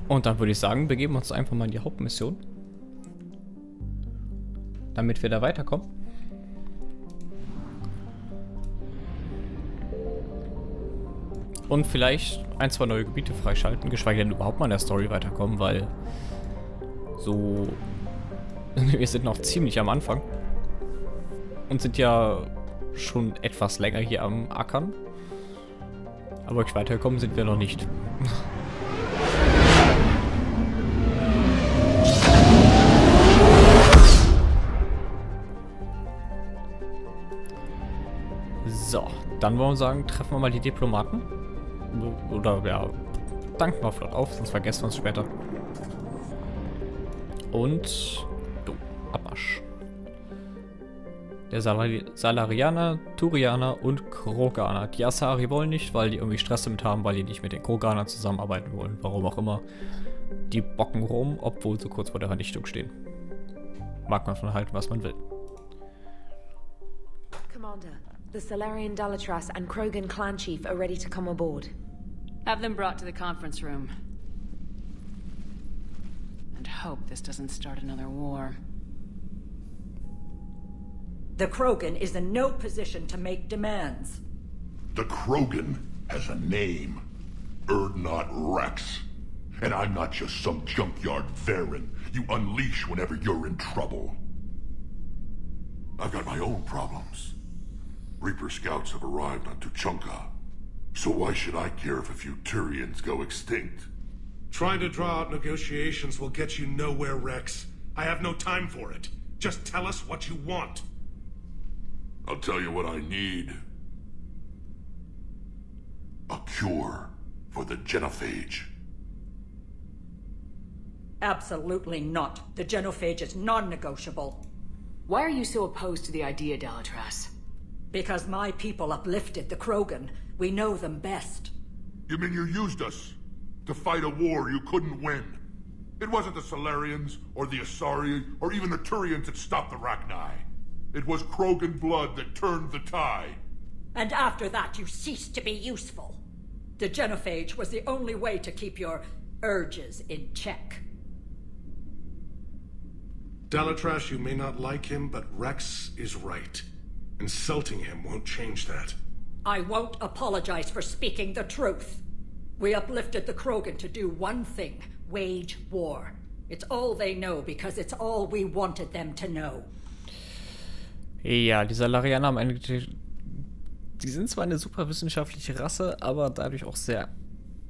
Und dann würde ich sagen, begeben wir uns einfach mal in die Hauptmission. Damit wir da weiterkommen. Und vielleicht ein, zwei neue Gebiete freischalten, geschweige denn überhaupt mal in der Story weiterkommen, weil so... wir sind noch ziemlich am Anfang. Und sind ja schon etwas länger hier am Ackern. Aber wirklich weitergekommen sind wir noch nicht. So, dann wollen wir sagen, treffen wir mal die Diplomaten. Oder ja, danken wir flott auf, sonst vergessen wir uns später. Und Abmarsch. Der Salarianer, Turianer und Kroganer. Die Asari wollen nicht, weil die irgendwie Stress damit haben, weil die nicht mit den Kroganern zusammenarbeiten wollen. Warum auch immer. Die bocken rum, obwohl sie kurz vor der Vernichtung stehen. Mag man von halten, was man will. Commander, the Salarian Dalatras and Krogan clan chief are ready to come aboard. Have them brought to the conference room. And hope this doesn't start another war. The Krogan is in no position to make demands. The Krogan has a name. Erdnot Rex. And I'm not just some junkyard Varen you unleash whenever you're in trouble. I've got my own problems. Reaper scouts have arrived on Tuchanka. So why should I care if a few Turians go extinct? Trying to draw out negotiations will get you nowhere, Rex. I have no time for it. Just tell us what you want. I'll tell you what I need. A cure for the Genophage. Absolutely not. The Genophage is non-negotiable. Why are you so opposed to the idea, Dalatras? Because my people uplifted the Krogan. We know them best. You mean you used us to fight a war you couldn't win? It wasn't the Salarians, or the Asari, or even the Turians that stopped the Rachni. It was Krogan blood that turned the tide. And after that, you ceased to be useful. The Genophage was the only way to keep your urges in check. Dalatras, you may not like him, but Rex is right. Insulting him won't change that. I won't apologize for speaking the truth. We uplifted the Krogan to do one thing, wage war. It's all they know because it's all we wanted them to know. Ja, die Salarianer am Ende, die sind zwar eine super wissenschaftliche Rasse, aber dadurch auch sehr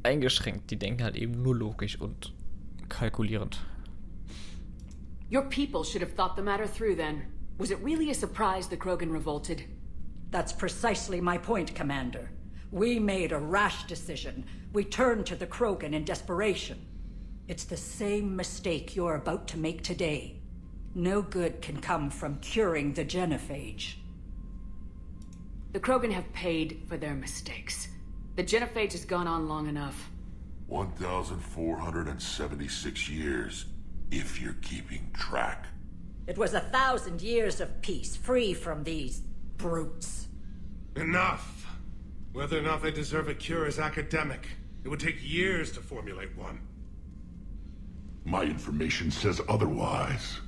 eingeschränkt. Die denken halt eben nur logisch und kalkulierend. Your people should have thought the matter through then. Was it really a surprise the Krogan revolted? That's precisely my point, Commander. We made a rash decision. We turned to the Krogan in desperation. It's the same mistake you're about to make today. No good can come from curing the Genophage. The Krogan have paid for their mistakes. The Genophage has gone on long enough. 1,476 years, if you're keeping track. It was 1,000 years of peace, free from these brutes. Enough! Whether or not they deserve a cure is academic. It would take years to formulate one. My information says otherwise.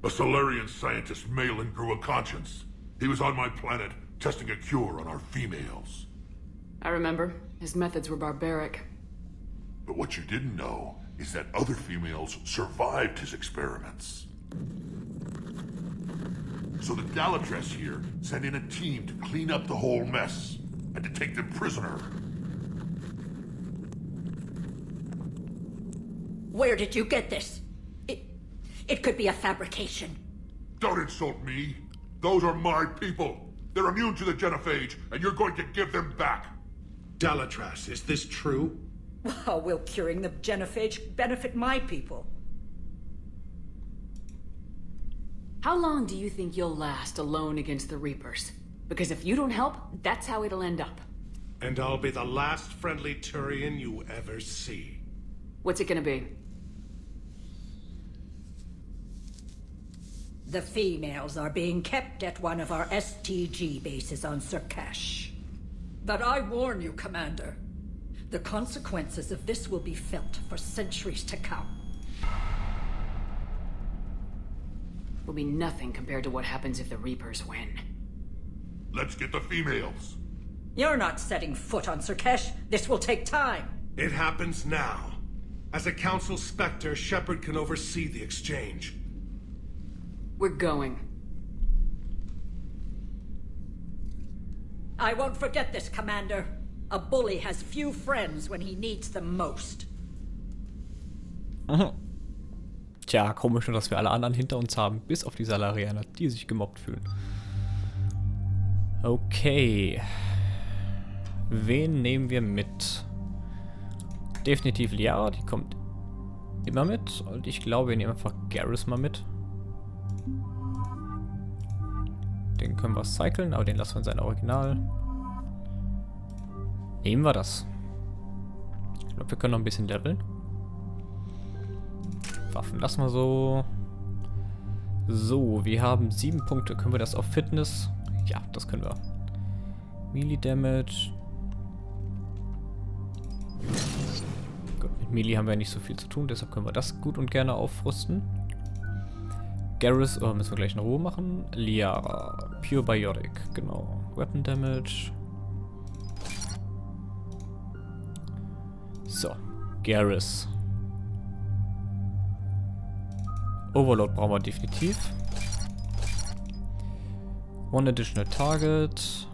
A Silurian scientist, Malin, grew a conscience. He was on my planet, testing a cure on our females. I remember. His methods were barbaric. But what you didn't know is that other females survived his experiments. So the Dalatras here sent in a team to clean up the whole mess, and to take them prisoner. Where did you get this? It could be a fabrication. Don't insult me. Those are my people. They're immune to the Genophage, and you're going to give them back. Dalatras, is this true? How will curing the Genophage benefit my people? How long do you think you'll last alone against the Reapers? Because if you don't help, that's how it'll end up. And I'll be the last friendly Turian you ever see. What's it gonna be? The females are being kept at one of our STG bases on Surkash. But I warn you, Commander. The consequences of this will be felt for centuries to come. Will be nothing compared to what happens if the Reapers win. Let's get the females. You're not setting foot on Surkesh. This will take time. It happens now. As a Council Spectre, Shepard can oversee the exchange. We're going. I won't forget this, Commander. A bully has few friends when he needs them most. Tja, komisch nur, dass wir alle anderen hinter uns haben, bis auf die Salarianer, die sich gemobbt fühlen. Okay. Wen nehmen wir mit? Definitiv Liara, die kommt immer mit. Und ich glaube, wir nehmen einfach Garrus mal mit. Den können wir cyclen, aber den lassen wir in sein Original. Nehmen wir das. Ich glaube, wir können noch ein bisschen leveln. Waffen lassen wir so. So, wir haben 7 Punkte. Können wir das auf Fitness? Ja, das können wir. Melee Damage. Gut, mit Melee haben wir nicht so viel zu tun, deshalb können wir das gut und gerne aufrüsten. Garrus, oh, müssen wir gleich in Ruhe machen. Liara, Pure Biotic, genau. Weapon Damage. So, Garrus. Overload brauchen wir definitiv. One additional target.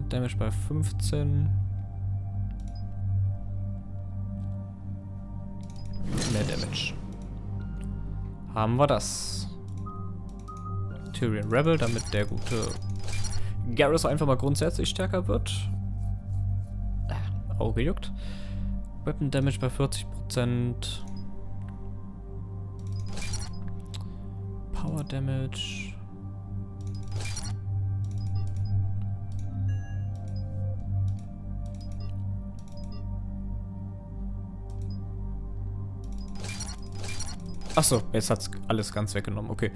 Damage bei 15. Mehr Damage. Haben wir das. Tyrian Rebel, damit der gute Garrus einfach mal grundsätzlich stärker wird. Auge juckt. Weapon Damage bei 40%. Power Damage. Achso, jetzt hat's alles ganz weggenommen, okay.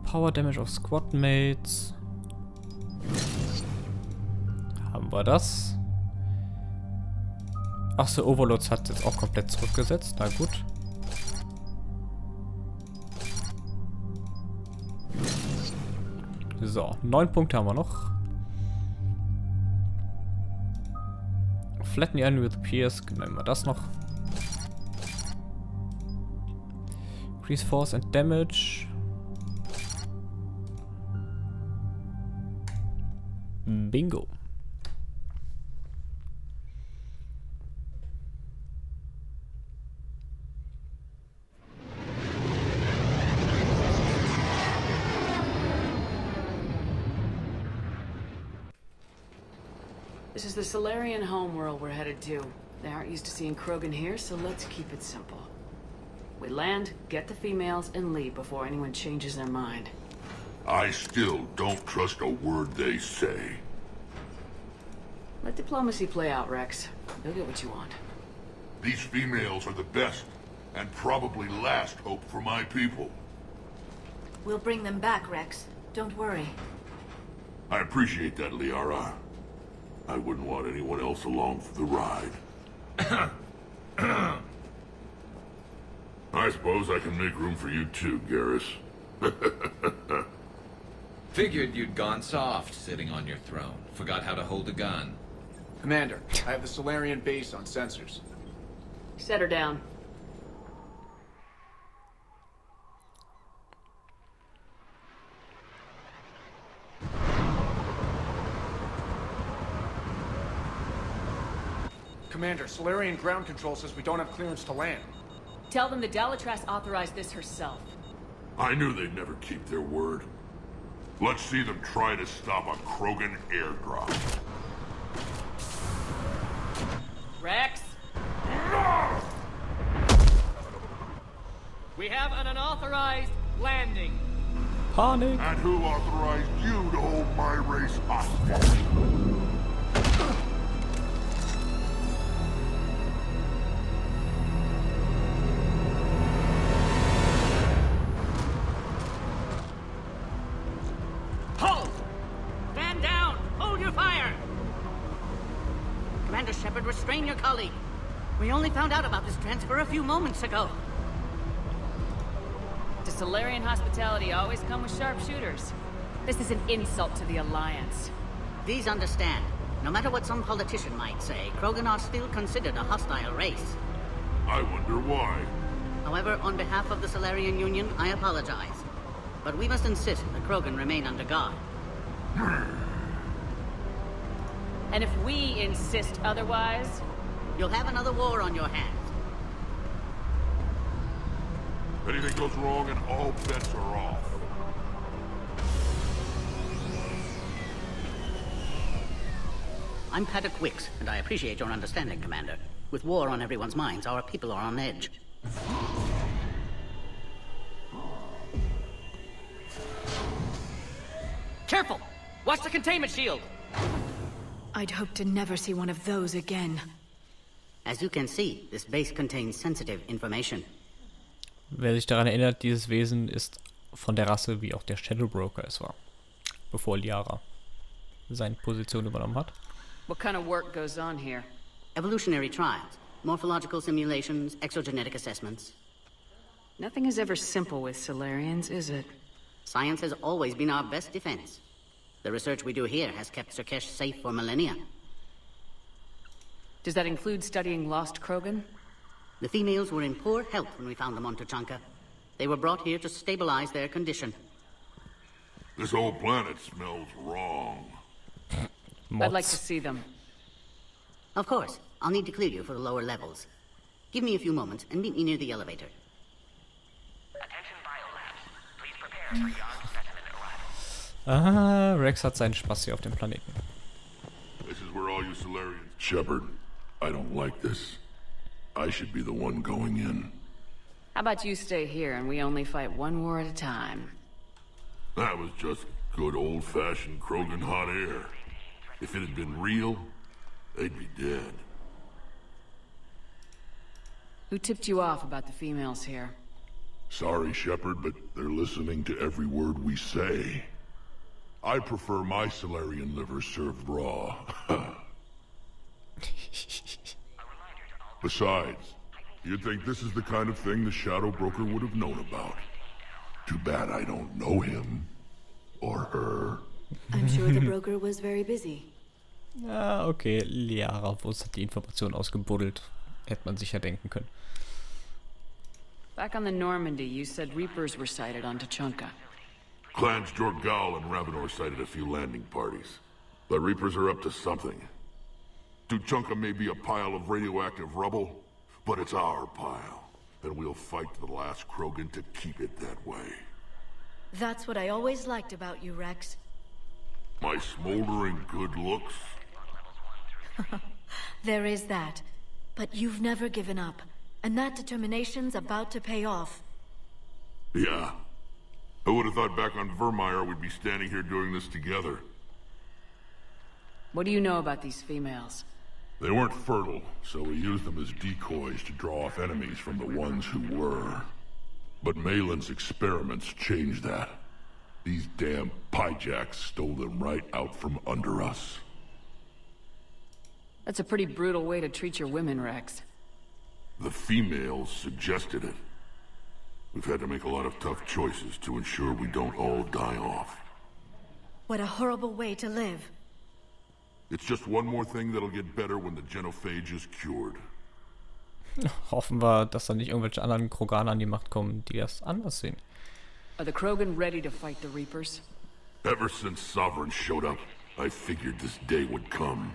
Power Damage auf Squad Mates. Haben wir das? Achso, Overloads hat jetzt auch komplett zurückgesetzt, na gut. So, 9 Punkte haben wir noch. Flatten the enemy with Pierce, nehmen wir das noch. Increase Force and Damage. Bingo. This is the Silurian Homeworld we're headed to. They aren't used to seeing Krogan here, so let's keep it simple. We land, get the females, and leave before anyone changes their mind. I still don't trust a word they say. Let diplomacy play out, Rex. You'll get what you want. These females are the best and probably last hope for my people. We'll bring them back, Rex. Don't worry. I appreciate that, Liara. I wouldn't want anyone else along for the ride. I suppose I can make room for you too, Garrus. Figured you'd gone soft sitting on your throne. Forgot how to hold a gun. Commander, I have the Silurian base on sensors. Set her down. Commander, Solarian ground control says we don't have clearance to land. Tell them the Dalatras authorized this herself. I knew they'd never keep their word. Let's see them try to stop a Krogan airdrop. Rex? We have an unauthorized landing. Panic! And who authorized you to hold my race hostage? Commander Shepard, restrain your colleague. We only found out about this transfer a few moments ago. Does Solarian hospitality always come with sharpshooters? This is an insult to the Alliance. Please understand, no matter what some politician might say, Krogan are still considered a hostile race. I wonder why. However, on behalf of the Solarian Union, I apologize. But we must insist the Krogan remain under guard. And if we insist otherwise, you'll have another war on your hands. Anything goes wrong and all bets are off. I'm Paddock Wicks, and I appreciate your understanding, Commander. With war on everyone's minds, our people are on edge. Careful! Watch the containment shield! I'd hope to never see one of those again. As you can see, this base contains sensitive information. Wer sich daran erinnert, dieses Wesen ist von der Rasse, wie auch der Shadow Broker es war, bevor Liara seine Position übernommen hat. what kind of work goes on here? Evolutionary trials, morphological simulations, exogenetic assessments. Nothing is ever simple with Solarians, is it? Science has always been our best defense. The research we do here has kept Surkesh safe for millennia. Does that include studying lost Krogan? The females were in poor health when we found them on Tuchanka. They were brought here to stabilize their condition. This whole planet smells wrong. I'd like to see them. Of course. I'll need to clear you for the lower levels. Give me a few moments and meet me near the elevator. Attention biolabs. Please prepare for young specimen arrival. Ah, Rex hat seinen Spaß hier auf dem Planeten. This is where all you Solarians... Shepard, I don't like this. I should be the one going in. How about you stay here and we only fight one war at a time? That was just good old-fashioned Krogan hot air. If it had been real, they'd be dead. Who tipped you off about the females here? Sorry, Shepard, but they're listening to every word we say. I prefer my Solarian liver served raw. Besides, you'd think this is the kind of thing the Shadow Broker would have known about. Too bad I don't know him. Or her. I'm sure the broker was very busy. Ja, okay, Liara hat die Information ausgebuddelt. Hätte man sicher denken können. Back on the Normandy, you said Reapers were sighted on Tuchanka. Clans Jorgal and Ravenor sighted a few landing parties. The Reapers are up to something. Tuchanka may be a pile of radioactive rubble, but it's our pile. And we'll fight to the last Krogan to keep it that way. That's what I always liked about you, Rex. My smoldering good looks? There is that. But you've never given up. And that determination's about to pay off. Yeah. Who would have thought back on Vermeer we'd be standing here doing this together? What do you know about these females? They weren't fertile, so we used them as decoys to draw off enemies from the ones who were. But Malin's experiments changed that. These damn pyjacks stole them right out from under us. That's a pretty brutal way to treat your women, Rex. The females suggested it. We've had to make a lot of tough choices to ensure we don't all die off. What a horrible way to live. It's just one more thing that'll get better when the Genophage is cured. Hoffen wir, dass da nicht irgendwelche anderen Kroganer an die Macht kommen, die das anders sehen. Are the Krogan ready to fight the Reapers? Ever since Sovereign showed up, I figured this day would come.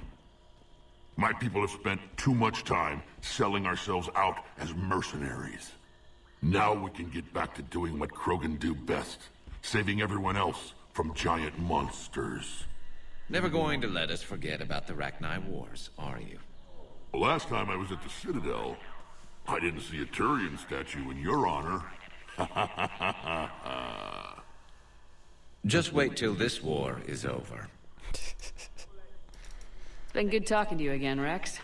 My people have spent too much time selling ourselves out as mercenaries. Now we can get back to doing what Krogan do best, saving everyone else from giant monsters. Never going to let us forget about the Rachni Wars, are you? The last time I was at the Citadel, I didn't see a Turian statue in your honor. Just wait till this war is over. It's been good talking to you again, Rex.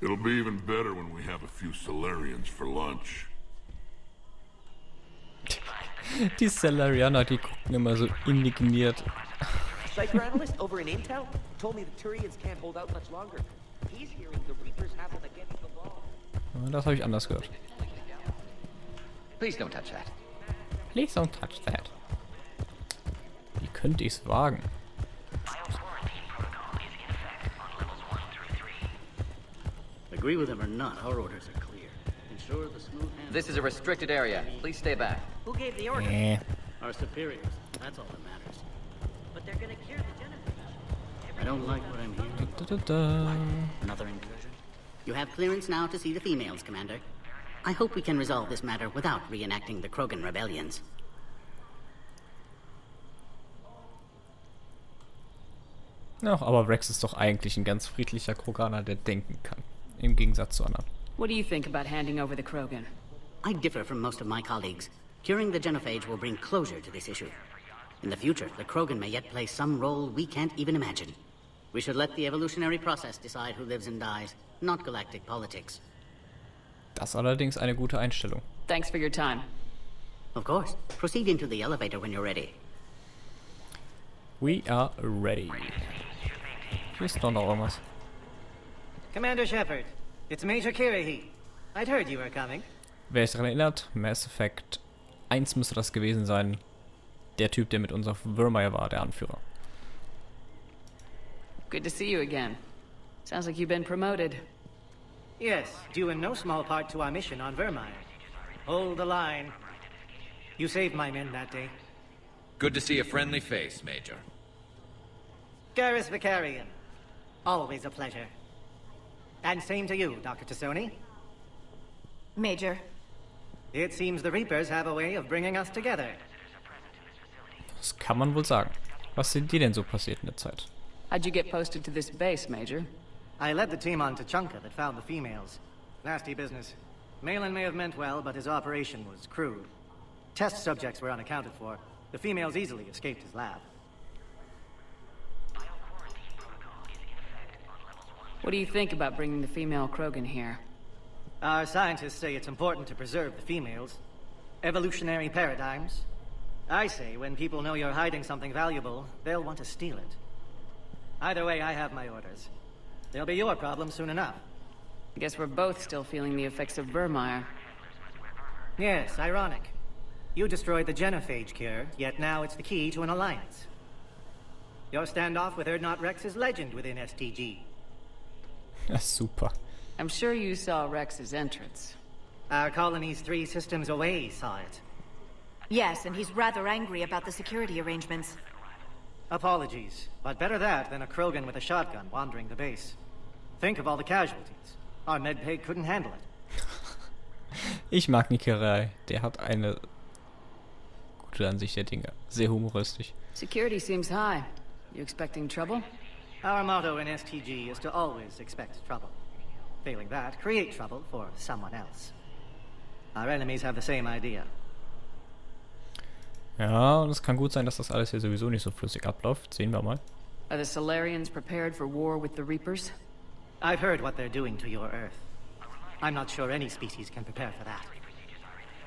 It'll be even better when we have a few Solarians for lunch. Die Salarianer, die gucken immer so indigniert. Psychoanalyst over in Intel told me the Turians can't hold out much longer. Das habe ich anders gehört. Please don't touch that. Please don't touch that. Wie könnte ich es wagen? Agree with him or not, our orders are clear. Ensure the smooth hand. This is a restricted area. Please stay back. Who gave the order? Our superiors. That's all that matters. But they're gonna cure the Genophage. I don't like what I'm hearing. Another incursion? You have clearance now to see the females, Commander. I hope we can resolve this matter without reenacting the Krogan rebellions. Ja, aber Rex ist doch eigentlich ein ganz friedlicher Kroganer, der denken kann. Im Gegensatz zu anderen. What do you think about handing over the Krogan? I differ from most of my colleagues. Curing the Genophage will bring closure to this issue. In the future, the Krogan may yet play some role we can't even imagine. We should let the evolutionary process decide who lives and dies, not galactic politics. Das ist allerdings eine gute Einstellung. Thanks for your time. Of course. Proceed into the elevator when you're ready. We are ready. Hier ist doch noch irgendwas. Commander Shepard, it's Major Kirahi. I'd heard you were coming. Wer sich daran erinnert, Mass Effect 1 müsste das gewesen sein. Der Typ, der mit uns auf Vermeer war, der Anführer. Good to see you again. Sounds like you've been promoted. Yes, due in no small part to our mission on Vermeer. Hold the line. You saved my men that day. Good to see a friendly face, Major. Garrus Vicarian. Always a pleasure. And same to you, Dr. Tassoni. Major. It seems the Reapers have a way of bringing us together. Das kann man wohl sagen. Was sind dir denn so passiert in der Zeit? How'd you get posted to this base, Major? I led the team on Tachanka that found the females. Nasty business. Malin may have meant well, but his operation was crude. Test subjects were unaccounted for. The females easily escaped his lab. What do you think about bringing the female Krogan here? Our scientists say it's important to preserve the females. Evolutionary paradigms. I say when people know you're hiding something valuable, they'll want to steal it. Either way, I have my orders. They'll be your problem soon enough. I guess we're both still feeling the effects of Vermeer. Yes, ironic. You destroyed the Genophage cure, yet now it's the key to an alliance. Your standoff with Urdnot Rex is legend within STG. Ja, super. I'm sure you saw Rex's entrance. Our colony's 3 systems away saw it. Yes, and he's rather angry about the security arrangements. Apologies, but better that than a Krogan with a shotgun wandering the base. Think of all the casualties. Our medpay couldn't handle it. Ich mag Nikerei. Der hat eine gute Ansicht der Dinge. Sehr humoristisch. Security seems high. You expecting trouble? Our motto in STG is to always expect trouble. Failing that, create trouble for someone else. Our enemies have the same idea. Ja, und es kann gut sein, dass das alles hier sowieso nicht so flüssig abläuft. Sehen wir mal. Are the Salarians prepared for war with the Reapers? I've heard what they're doing to your Earth. I'm not sure any species can prepare for that.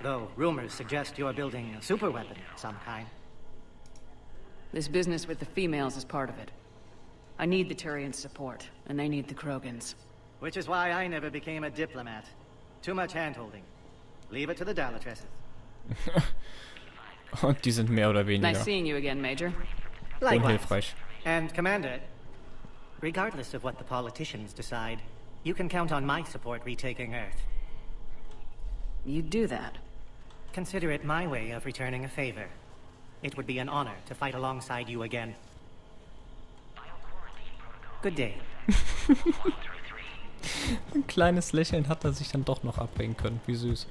Though rumors suggest you're building a superweapon of some kind. This business with the females is part of it. I need the Turians' support, and they need the Krogans. Which is why I never became a diplomat. Too much hand-holding. Leave it to the Dalatresses. Und die sind mehr oder weniger Nice seeing you again, Major. unhilfreich. And Commander, regardless of what the politicians decide, you can count on my support retaking Earth. You'd do that? Consider it my way of returning a favor. It would be an honor to fight alongside you again. Good day. Ein kleines Lächeln hat er sich dann doch noch abbringen können. Wie süß.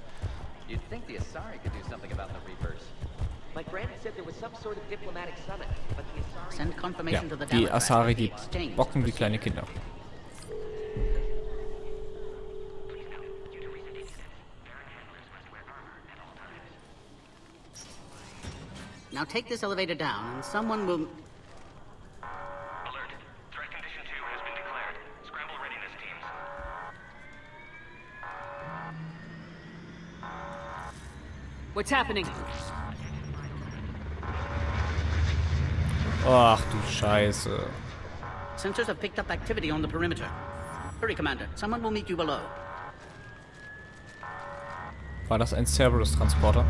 You'd think the Asari could do something about the Reapers. Like Brandon said, there was some sort of diplomatic summit, but the Asari... Send confirmation to the Die Asari, die exchange. bocken wie kleine Kinder. Now take this elevator down, and someone will... Alert. Threat condition 2 has been declared. Scramble readiness teams. What's happening? Ach du Scheiße. Sensors have picked up activity on the perimeter. Hurry, Commander. Someone will meet you below. War das ein Cerberus-Transporter?